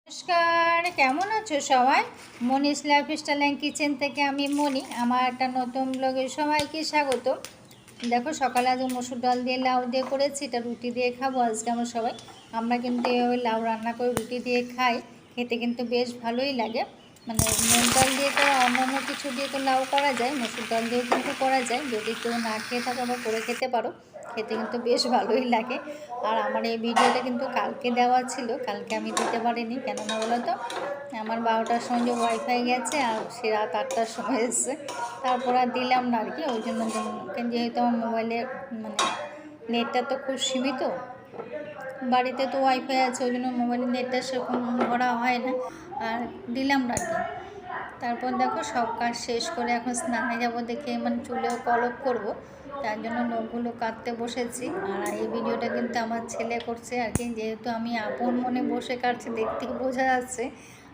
নমস্কার, কেমন আছো সবাই? মনিস লাইফস্টাইল অ্যান্ড কিচেন থেকে আমি মনি। আমার একটা নতুন ব্লগে সবাইকে স্বাগত। দেখো, সকালে আজ মসুর ডাল দিয়ে লাউ দিয়ে করেছি, এটা রুটি দিয়ে খাবো আজকে আমরা কিন্তু এইভাবে লাউ রান্না করে রুটি দিয়ে খাই, খেতে কিন্তু বেশ ভালোই লাগে। মানে মুগ ডাল দিয়ে তো অন্যান্য কিছু দিয়ে তো লাউ করা যায়, মসুর ডাল দিয়েও কিন্তু করা যায়। যদি কেউ না খেয়ে থাকো বা করে খেতে পারো, খেতে কিন্তু বেশ ভালোই লাগে। আর আমার এই ভিডিওটা কিন্তু কালকে দেওয়া ছিল, কালকে আমি দিতে পারিনি। কেননা বলো তো, আমার 12টার সময় যে ওয়াইফাই গেছে আর সে রাত 8টার সময় এসছে, তারপর আর দিলাম না আর কি। ওই জন্য যেহেতু আমার মোবাইলে মানে নেটটা তো খুব সীমিত, বাড়িতে তো ওয়াইফাই আছে, ওই জন্য মোবাইলের নেটটা সেরকম ভরা হয় না, আর দিলাম না আর কি। তারপর দেখো, সব কাজ শেষ করে এখন স্নানে যাবো, দেখে মানে চুলেও কলপ করব, তার জন্য নখগুলো কাটতে বসেছি। আর এই ভিডিওটা কিন্তু আমার ছেলে করছে আর কি, যেহেতু আমি আপন মনে বসে কাটছি, দেখতেই বোঝা যাচ্ছে।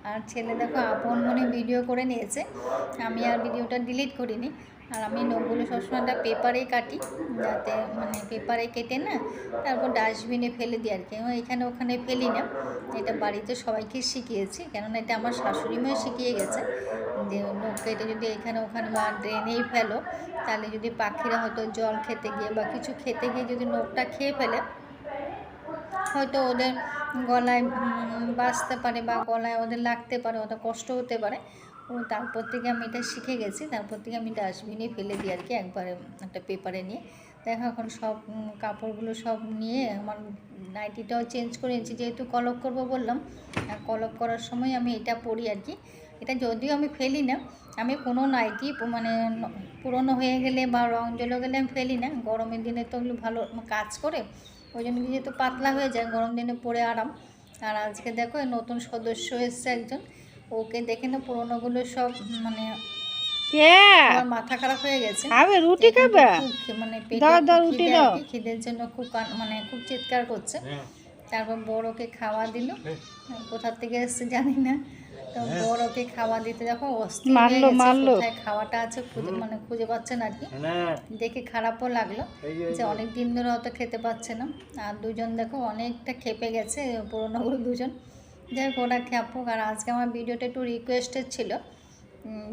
আর ছেলে দেখো আপন মনে ভিডিও করে নিয়েছে, আমি আর ভিডিওটা ডিলিট করিনি। আর আমি নখগুলো সবসময় একটা পেপারেই কাটি, যাতে মানে পেপারে কেটে না তারপর ডাস্টবিনে ফেলে দিই আর কি। এখানে ওখানে ফেলি না, এটা বাড়িতে সবাইকে শিখিয়েছি, কেননা এটা আমার শাশুড়ি মেয়ে শিখিয়ে গেছে যে নখ কেটে যদি এখানে ওখানে বা ড্রেনেই ফেলো, তাহলে যদি পাখিরা হয়তো জল খেতে গিয়ে বা কিছু খেতে গিয়ে যদি নখটা খেয়ে ফেলে, হয়তো ওদের গলায় বাজতে পারে বা গলায় ওদের লাগতে পারে, ওদের কষ্ট হতে পারে। তারপর থেকে আমি এটা শিখে গেছি, তারপর থেকে আমি ডাস্টবিনে ফেলে দিই আর কি, একবারে একটা পেপারে নিয়ে। দেখো, এখন সব কাপড়গুলো সব নিয়ে আমার নাইটিটাও চেঞ্জ করে নিয়েছি, যেহেতু কলপ করবো বললাম। আর কলপ করার সময় আমি এটা পরি আর কি। এটা যদিও আমি ফেলি না, আমি কোনো নাইটি মানে পুরনো হয়ে গেলে বা রং জ্বলে গেলে আমি ফেলি না। গরমের দিনে তো ওগুলো ভালো কাজ করে, ওই জন্য যেহেতু পাতলা হয়ে যায়, গরম দিনে পরে আরাম। আর আজকে দেখো, নতুন সদস্য এসছে একজন, ওকে দেখে না পুরোনোগুলো সব মানে আমার মাথা খারাপ হয়ে গেছে। রুটি খাবে, মানে পেটে খিদে আর কি, খিদের জন্য খুব মানে খুব চিৎকার করছে। তারপর বড়কে খাওয়া দিল, কোথা থেকে এসছে জানি না। তো বড়কে খাওয়া দিতে যখন অস্থির হয়ে গেছে, কোথায় খাওয়াটা আছে খুঁজে পাচ্ছে না আর কি। দেখে খারাপও লাগলো যে অনেক দিন ধরে অত খেতে পাচ্ছে না। আর দুজন দেখো অনেকটা খেপে গেছে, পুরোনোগুলো দুজন। যাই হোক, ওরা খেপুক। আর আজকে আমার ভিডিওটা একটু রিকোয়েস্টেড ছিল,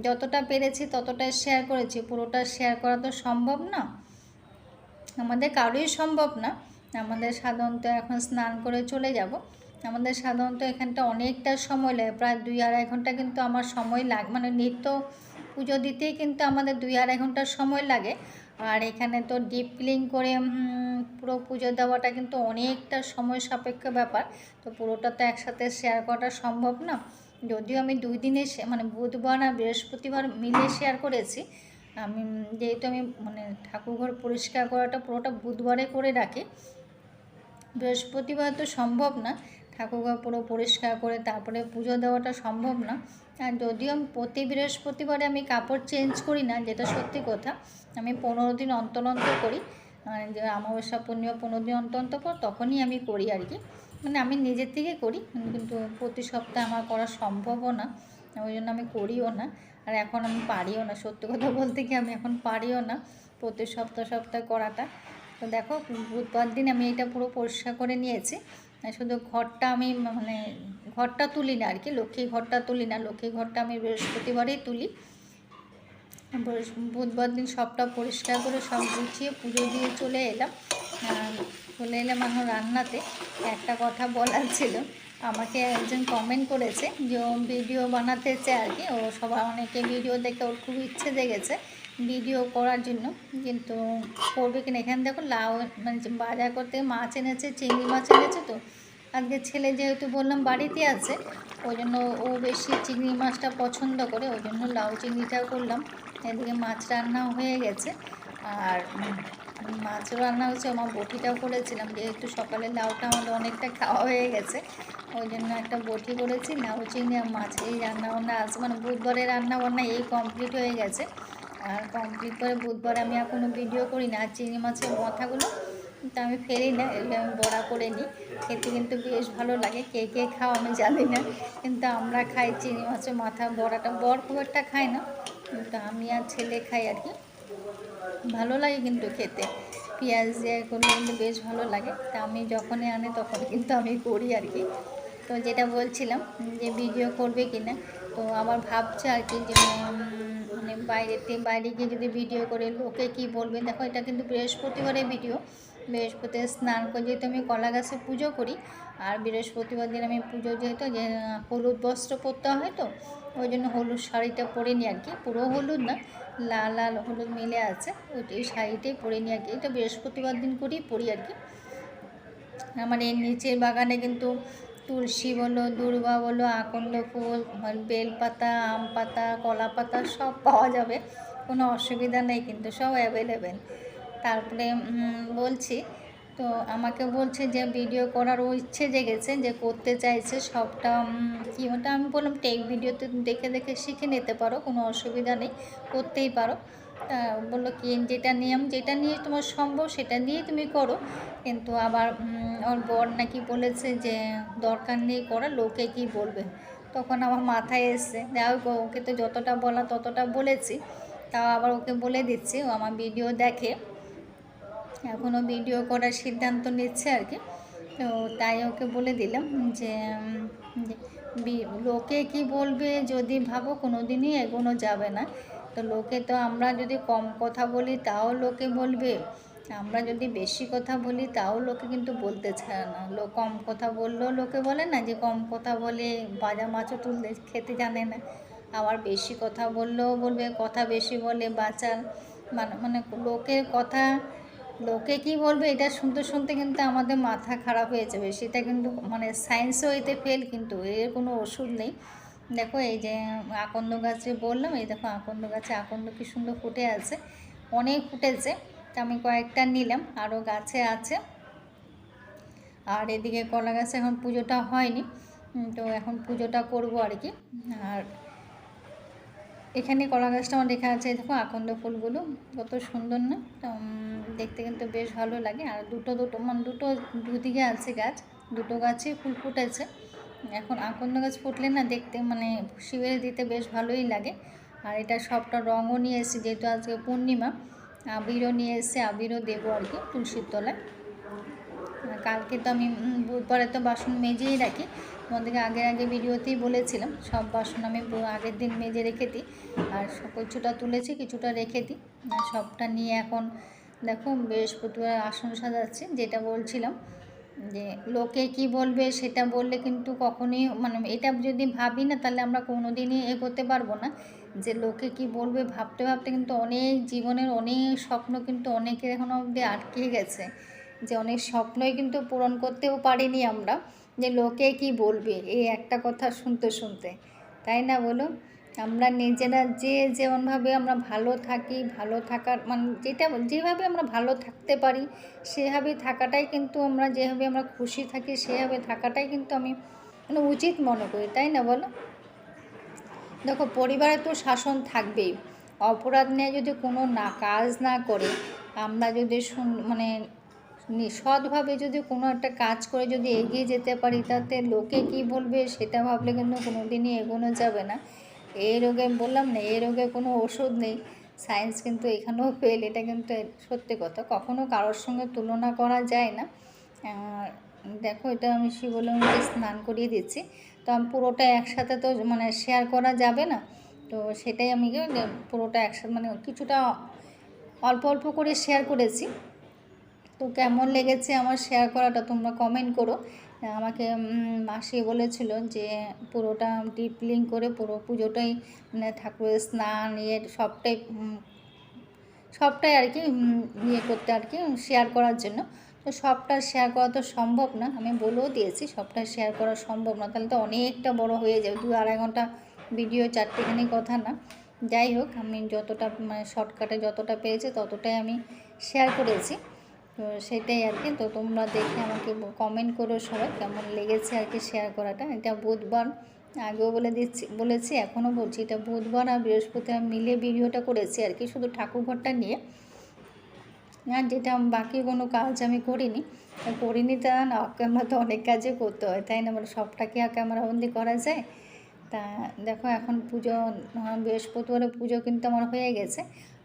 যতটা পেরেছি ততটাই শেয়ার করেছি, পুরোটা শেয়ার করা তো সম্ভব না, আমাদের কারোই সম্ভব না। আমাদের সাধারণত এখন স্নান করে চলে যাব, আমাদের সাধারণত এখানটা অনেকটা সময় লাগে, প্রায় 2-2.5 ঘন্টা কিন্তু আমার সময় লাগে, মানে নিত্য পুজো দিতেই কিন্তু আমাদের 2-2.5 ঘন্টার সময় লাগে। আর এখানে তো ডিপ ক্লিন করে পুরো পুজো দেওয়াটা কিন্তু অনেকটা সময় সাপেক্ষ ব্যাপার, তো পুরোটা তো একসাথে শেয়ার করাটা সম্ভব না। যদিও আমি 2 দিনে মানে বুধবার আর বৃহস্পতিবার মিলে শেয়ার করেছি। আমি যেহেতু আমি মানে ঠাকুরঘর পরিষ্কার করাটা পুরোটা বুধবারে করে রাখি, বৃহস্পতিবার তো সম্ভব না ঠাকুরঘর পুরো পরিষ্কার করে তারপরে পুজো দেওয়াটা সম্ভব না। আর যদিও প্রতি বৃহস্পতিবারে আমি কাপড় চেঞ্জ করি না, যেটা সত্যি কথা, আমি 15 দিন অন্তর অন্তর করি, যে অমাবস্যা পূর্ণিমা 15 দিন অন্তর অন্তর পর তখনই আমি করি আর কি। মানে আমি নিজের থেকে করি, কিন্তু প্রতি সপ্তাহে আমার করা সম্ভবও না, ওই জন্য আমি করিও না। আর এখন আমি পারিও না, সত্যি কথা বলতে কি আমি এখন পারিও না প্রতি সপ্তাহে করাটা। তো দেখো, বুধবার দিন আমি এটা পুরো পরিষ্কার করে নিয়েছি। শুধু ঘরটা আমি মানে ঘরটা তুলি না আর কি, লক্ষ্মী ঘরটা তুলি না, লক্ষ্মী ঘরটা আমি বৃহস্পতিবারেই তুলি। বুধবার দিন সবটা পরিষ্কার করে সব গুছিয়ে পুজো দিয়ে চলে এলাম এখন রান্নাতে। একটা কথা বলার ছিল, আমাকে একজন কমেন্ট করেছে যে ও ভিডিও বানাতে চায় আর কি, ও সবাই অনেকে ভিডিও দেখে ওর খুব ইচ্ছে জেগেছে ভিডিও করার জন্য, কিন্তু করবে কিনা। এখানে দেখো লাউ মানে বাজার করতে মাছ এনেছে, চিংড়ি মাছ এনেছে। তো আজকে ছেলে যেহেতু বললাম বাড়িতে আছে, ওই জন্য ও বেশি চিংড়ি মাছটা পছন্দ করে, ওই জন্য লাউ চিংড়িটাও করলাম। এদিকে মাছ রান্না হয়ে গেছে, আর মাছও রান্না হয়েছে, আমার বটিটাও করেছিলাম, যেহেতু সকালে লাউটা আমাদের অনেকটা খাওয়া হয়ে গেছে, ওই জন্য একটা বটি করেছি। লাউ চিংড়ি আর মাছ এই রান্নাবান্না আজ মানে বুধবারের রান্নাবান্না এই কমপ্লিট হয়ে গেছে। আর কমপ্লিট করে বুধবারে আমি আর কোনো ভিডিও করি না। আর চিংড়ি মাছের মাথাগুলো কিন্তু আমি ফেলি না, এগুলো আমি বড়া করে নিই, খেতে কিন্তু বেশ ভালো লাগে। কে কে খাও আমি জানি না, কিন্তু আমরা খাই চিংড়ি মাছের মাথা বড়াটা। বর খুব একটা খাই না, কিন্তু আমি আর ছেলে খাই আর কি, ভালো লাগে কিন্তু খেতে, পেঁয়াজ দিয়ে করলে কিন্তু বেশ ভালো লাগে। তা আমি যখনই আনে তখন কিন্তু আমি করি আর কি। তো তো যেটা বলছিলাম যে ভিডিও করবে কি না, তো আবার ভাবছে আর কি যে মানে বাইরে গিয়ে যদি ভিডিও করে লোকে কি বলবে। দেখো এটা কিন্তু বৃহস্পতিবারের ভিডিও। বৃহস্পতিবার স্নান করে যেহেতু আমি কলা গাছে পুজো করি, আর বৃহস্পতিবার দিন আমি পুজো যেহেতু যে হলুদ বস্ত্র পরতে হয়, তো ওই জন্য হলুদ শাড়িটা পরে নিই আর কি। পুরো হলুদ না, লাল লাল হলুদ মিলে আছে, ওই শাড়িটাই পরে নিই আর কি। এটা বৃহস্পতিবার দিন করেই পরি আর কি। আমার এই নিচের বাগানে কিন্তু তুলসী বলো, দূর্বা বলো, আকন্দ ফুল, বেলপাতা, আম পাতা, কলা পাতা সব পাওয়া যাবে, কোনো অসুবিধা নেই, কিন্তু সব অ্যাভেলেবেল। তারপরে বলছি, তো আমাকে বলছে যে ভিডিও করারও ইচ্ছে জেগেছে, যে করতে চাইছে সবটা। কি ওটা আমি বললাম টেক ভিডিওতে দেখে দেখে শিখে নিতে পারো, কোনো অসুবিধা নেই, করতেই পারো। বললো কি যেটা নিয়ে তোমার সম্ভব সেটা নিয়েই তুমি করো, কিন্তু আবার ওর বর নাকি বলেছে যে দরকার নেই করা, লোকে কি বলবে। তখন আমার মাথায় এসছে, দেখো ওকে তো যতটা বলা ততটা বলেছি, তাও আবার ওকে বলে দিচ্ছি। ও আমার ভিডিও দেখে, এখনও ভিডিও করার সিদ্ধান্ত নিচ্ছে আর কি। তো তাই ওকে বলে দিলাম যে লোকে কি বলবে যদি ভাবো, কোনো দিনই এগোনো যাবে না। তো লোকে তো আমরা যদি কম কথা বলি তাও লোকে বলবে, আমরা যদি বেশি কথা বলি তাও লোকে কিন্তু বলতে চায় না। কম কথা বললেও লোকে বলে না যে কম কথা বলে বাজা মাছও তুলতে খেতে জানে না, আবার বেশি কথা বললেও বলবে কথা বেশি বলে বাচাল। মানে লোকের কথা, লোকে কি বলবে এটা শুনতে শুনতে কিন্তু আমাদের মাথা খারাপ হয়ে যাবে। সেটা কিন্তু মানে সায়েন্সও এতে ফেল, কিন্তু এর কোনো ওষুধ নেই। দেখো এই যে আকন্দ গাছে বললাম, এই দেখো আকন্দ গাছে আকন্দ কি সুন্দর ফুটে আছে, অনেক ফুটেছে। তা আমি কয়েকটা নিলাম, আরও গাছে আছে। আর এদিকে কলা গাছে এখন পুজোটা হয়নি, তো এখন পুজোটা করবো আর কি। আর এখানে কলা গাছটা আমার দেখা আছে, দেখো আকন্দ ফুলগুলো কত সুন্দর না, দেখতে কিন্তু বেশ ভালো লাগে। আর দুটো মানে দুদিকে আছে গাছ, দুটো গাছে ফুল ফুটেছে। এখন আকন্দ গাছ ফুটলে না দেখতে মানে শিবের দিতে বেশ ভালোই লাগে। আর এটা সবটা রঙও নিয়ে এসেছি, যেহেতু আজকে পূর্ণিমা, আবিরও নিয়ে এসে আবিরও দেবো আর কি তুলসীর তলায়। কালকে তো আমি বুধবারে তো বাসন মেজেই রাখি, তোমাদেরকে আগে ভিডিওতেই বলেছিলাম সব বাসন আমি আগের দিন মেজে রেখে দিই, আর কিছুটা তুলেছি কিছুটা রেখে দিই। সবটা নিয়ে এখন দেখো বৃহস্পতিবার আসন সাজাচ্ছি। যেটা বলছিলাম যে লোকে কি বলবে সেটা বললে কিন্তু কখনই মানে এটা যদি ভাবি না, তাহলে আমরা কোনো দিনই এগোতে পারবো না। যে লোকে কি বলবে ভাবতে ভাবতে কিন্তু অনেক জীবনের অনেক স্বপ্ন কিন্তু অনেকের এখনও অবধি আটকে গেছে, যে অনেক স্বপ্নই কিন্তু পূরণ করতেও পারিনি আমরা, যে লোকে কি বলবে এই একটা কথা শুনতে শুনতে, তাই না বলো? আমরা নিজেরা যেমনভাবে আমরা ভালো থাকি, ভালো থাকার মানে যেভাবে আমরা ভালো থাকতে পারি সেভাবে থাকাটাই কিন্তু আমরা, যেভাবে আমরা খুশি থাকি সেভাবে থাকাটাই কিন্তু আমি মানে উচিত মনে করি, তাই না বলো? দেখো পরিবারে তো শাসন থাকবেই, অপরাধ নিয়ে যদি কোনো কাজ না করে আমরা যদি মানে সৎভাবে যদি কোনো একটা কাজ করে যদি এগিয়ে যেতে পারি, তাতে লোকে কি বলবে সেটা ভাবলে কিন্তু কোনো দিনই এগোনো যাবে না। এই রোগে বললাম না, এই রোগে কোনো ওষুধ নেই, সায়েন্স কিন্তু এখানেও ফেল, এটা কিন্তু সত্যি কথা, কখনো কারোর সঙ্গে তুলনা করা যায় না। দেখো এটা আমি শিবলিঙ্গে স্নান করিয়ে দিচ্ছি, তো আমি পুরোটা একসাথে তো মানে শেয়ার করা যাবে না, তো সেটাই আমি পুরোটা একসাথে মানে কিছুটা অল্প অল্প করে শেয়ার করেছি। তো কেমন লেগেছে আমার শেয়ার করাটা তোমরা কমেন্ট করো। আমাকে মাসি বলেছিল যে পুরোটা ডিপ লিঙ্ক করে পুরো পুজোটাই মানে ঠাকুরের স্নান সবটাই আর কি করতে আর কি শেয়ার করার জন্য। তো সবটা শেয়ার করা তো সম্ভব না, আমি বলেও দিয়েছি সবটা শেয়ার করা সম্ভব না, তাহলে তো অনেকটা বড় হয়ে যাবে, 2-2.5 ঘন্টা ভিডিও, চারটেখানি কথা না। যাই হোক আমি যতটা মানে শর্টকাটে যতটা পেয়েছি ততটাই আমি শেয়ার করেছি, তো সেটাই আর কি। তো তোমরা দেখে আমাকে কমেন্ট করো সবাই কেমন লেগেছে আর কি শেয়ার করাটা। এটা বুধবার, আগেও বলেছি এখনও বলছি, এটা বুধবার আর বৃহস্পতিবার মিলে ভিডিওটা করেছি আর কি, শুধু ঠাকুরঘরটা নিয়ে। আর যেটা বাকি কোনো কাজ আমি করিনি তা না, ক্যামেরা তো অনেক কাজে করতে হয়, তাই না? মানে সবটাকে আর ক্যামেরাবন্দি করা যায়? তা দেখো এখন পুজো, বৃহস্পতিবারে পুজো কিন্তু আমার হয়ে গেছে।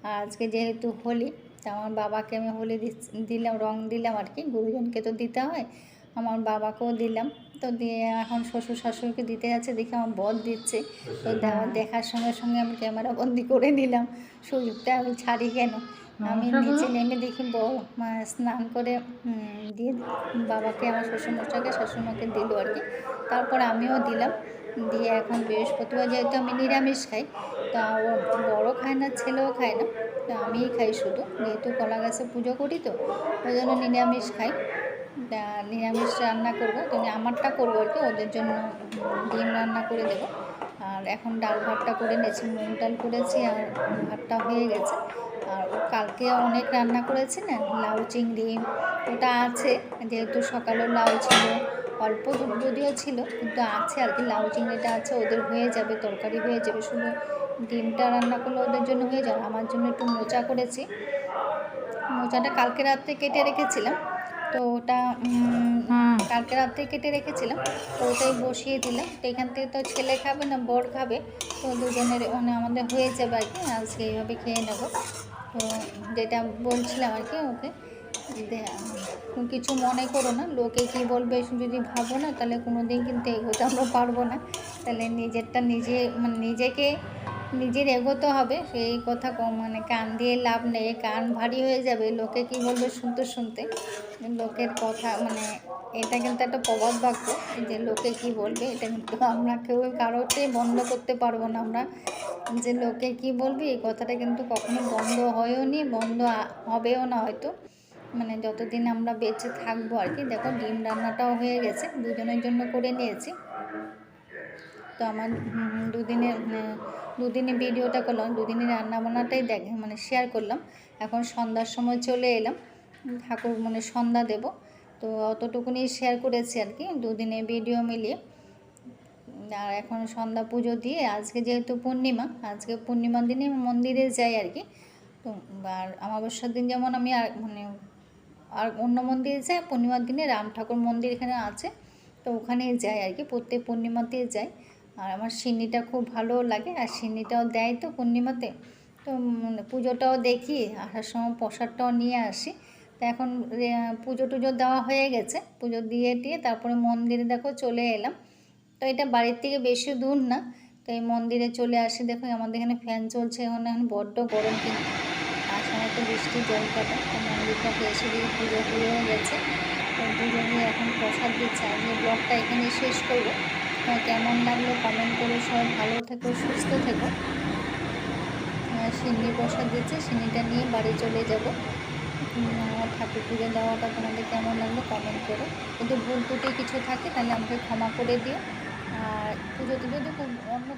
আর আজকে যেহেতু হোলি, তা আমার বাবাকে আমি হোলি দিলাম, রং দিলাম আর কি, গুরুজনকে তো দিতে হয়, আমার বাবাকেও দিলাম। তো দিয়ে এখন শ্বশুর শাশুড়িকে দিতে যাচ্ছে, দেখে আমার বর দিচ্ছে। তো দেখার সঙ্গে সঙ্গে আমি ক্যামেরা বন্দি করে নিলাম, সুযোগটা আমি ছাড়ি কেন। আমি নিচে নেমে দেখি বর স্নান করে দিয়ে বাবাকে, আমার শ্বশুরমশাইকে শাশুড়িমাকে দিল আর কি। তারপর আমিও দিলাম, দিয়ে এখন বৃহস্পতিবার যেহেতু আমি নিরামিষ খাই, তা বড়ও খায় না, ছেলেও খায় না, তো আমিই খাই শুধু, যেহেতু কলা গাছে পুজো করি, তো ওই জন্য নিরামিষ খাই। নিরামিষ রান্না করবো, তো আমারটা করবো আর কি, ওদের জন্য ডিম রান্না করে দেবো। আর এখন ডাল ভাতটা করে নিয়েছি, মুগ ডাল করেছি আর ভাতটা হয়ে গেছে। আর কালকে অনেক রান্না করেছি না, লাউ চিংড়ি, ওটা আছে, যেহেতু সকালেও লাউ ছিল, অল্প যদিও ছিল কিন্তু আছে আর কি, লাউ চিংড়িটা আছে, ওদের হয়ে যাবে, তরকারি হয়ে যাবে, শুধু ডিমটা রান্না করলে ওদের জন্য হয়ে যাবে। আমার জন্য একটু মোচা করেছি, মোচাটা কালকে রাত্রে কেটে রেখেছিলাম, তো ওটা কালকে রাত্রে কেটে রেখেছিলাম, তো ওটাই বসিয়ে দিলাম। তো এখান থেকে তো ছেলে খাবে না, বর খাবে, তো দুজনের মানে আমাদের হয়ে যাবে আর কি, আজকে এইভাবে খেয়ে নেব। তো যেটা বলছিলাম আর কি ওকে, কিছু মনে করো না, লোকে কী বলবে যদি ভাবো না, তাহলে কোনো দিন কিন্তু এগোতে আমরা পারবো না। তাহলে নিজেরটা নিজে মানে নিজের এগোতে হবে, সেই কথা মানে কান দিয়ে লাভ নেই, কান ভারী হয়ে যাবে লোকে কী বলবে শুনতে শুনতে। লোকের কথা মানে এটা কিন্তু একটা প্রবাদ বাক্য, যে লোকে কী বলবে, এটা কিন্তু আমরা কেউ কারোতেই বন্ধ করতে পারবো না আমরা, যে লোকে কী বলবে এই কথাটা কিন্তু কখনো বন্ধ হয়ও নি, বন্ধ হবেও না হয়তো, মানে যতদিন আমরা বেঁচে থাকবো আর কি। দেখো ডিম রান্নাটাও হয়ে গেছে, দুজনের জন্য করে নিয়েছি। তো আমার দুদিনে ভিডিওটা করলাম, দুদিনে রান্নাবান্নাটাই মানে শেয়ার করলাম। এখন সন্ধ্যার সময় চলে এলাম, ঠাকুর মানে সন্ধ্যা দেব, তো অতটুকুনি শেয়ার করেছি আর কি, দুদিনে ভিডিও মিলিয়ে। আর এখন সন্ধ্যা পুজো দিয়ে, আজকে যেহেতু পূর্ণিমা, আজকে পূর্ণিমার দিনে মন্দিরে যাই আর কি। তো আর অমাবস্যার দিন যেমন আমি আর অন্য মন্দিরে যাই, পূর্ণিমার দিনে রাম ঠাকুর মন্দির এখানে আছে, তো ওখানেই যাই আর কি, প্রত্যেক পূর্ণিমাতে যাই। আর আমার সিন্নিটা খুব ভালো লাগে, আর সিন্নিটাও দেয় তো পূর্ণিমাতে, তো পুজোটাও দেখি, আসার সময় প্রসাদটাও নিয়ে আসি। তো এখন পুজো টুজো দেওয়া হয়ে গেছে, পুজো দিয়ে তারপরে মন্দিরে দেখো চলে এলাম। তো এটা বাড়ির থেকে বেশি দূর না, তো এই মন্দিরে চলে আসি। দেখো আমাদের এখানে ফ্যান চলছে, এখন বড্ড গরম, কিন্তু আর সময় তো বৃষ্টির জল কাটা। তো মন্দিরটাকে এসে দিয়ে পুজো হয়ে গেছে, তো পুজো দিয়ে এখন প্রসাদ দিচ্ছে। আজকে ব্লগটা এখানেই শেষ করবো। কেমন লাগলো কমেন্ট করে, সবাই ভালো থেকো, সুস্থ থেকো। সিন্নি প্রসাদ দিচ্ছে, সিন্নিটা নিয়ে বাড়ি চলে যাব। ঠাকুর পুজো দেওয়াটা তোমাদের কেমন লাগলো কমেন্ট করো, যদি ভুল ত্রুটি কিছু থাকে তাহলে আমাকে ক্ষমা করে দিও। আর পুজোতে যদি খুব অন্য